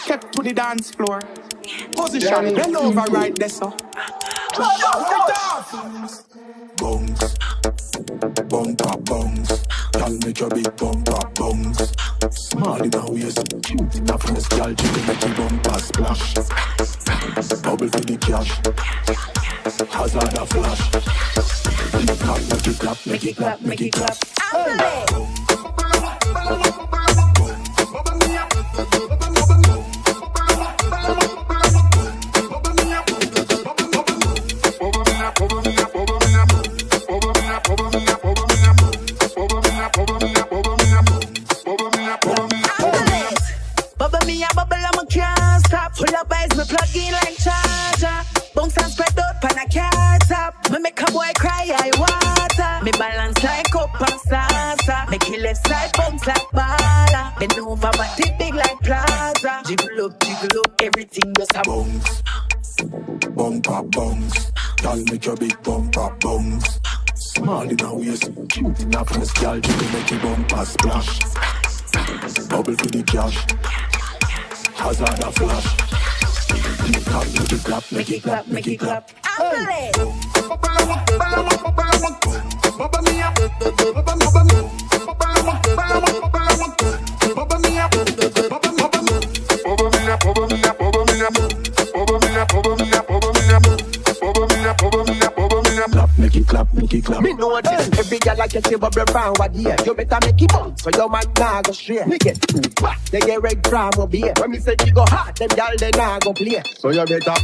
Step to the dance floor. Position, bend over right there, so. Bounce, bumper bounce. Y'all make your big bumper bounce. Small in a waist, cute in a face. Y'all chicken make your bumper splash. Bubble for the cash. Hazard a flash. Make it clap, make it clap, make it clap, make it clap. Bubble me a bubble, I'm a can't stop. Pull up eyes, me plug in like charger. Bounce and spread out, pan a cat top. Me make a boy cry, I water. Me balance like up and salsa. Make it left side bounce like bala. Bend over, body big like plaza. Jiggle up, everything just a bounce. Bumper bounce. Y'all make your big bumper bounce. Small in a waist, cute in a face. Y'all chicken make your bumper splash. Bubble for the cash. Hazard a flash. Make it clap, make it clap, make it clap. Make it clap, make it clap. Me know this. Every girl like you see bubble round what year. You better make it bounce, so your man nah go straight. Me get too back, they get red from over here. When me say you go hard, them girl they nah go play. So you better,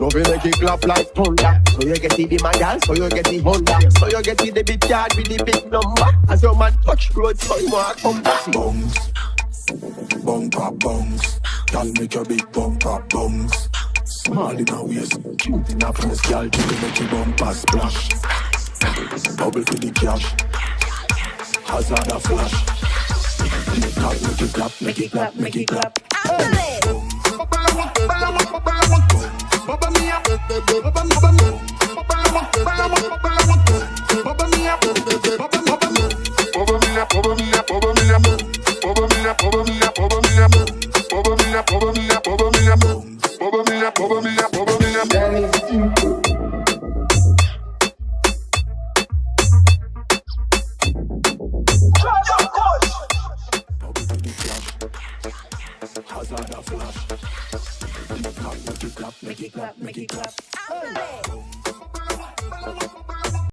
love it make it clap like thunder. So you get the my girl, so you get the Honda. So you get the big card with the big number. As your man touch road, so you want come back. Bounce, bumper bounce. Y'all make your big bumper bounce. Small in a waist, cute in a face. Y'all chicken make your bumper splash. Bubble for the cash. Hazard a flash. Make it clap, make it clap, make it clap, make it clap. Hazard a flash. Make it clap, make it clap, make it clap.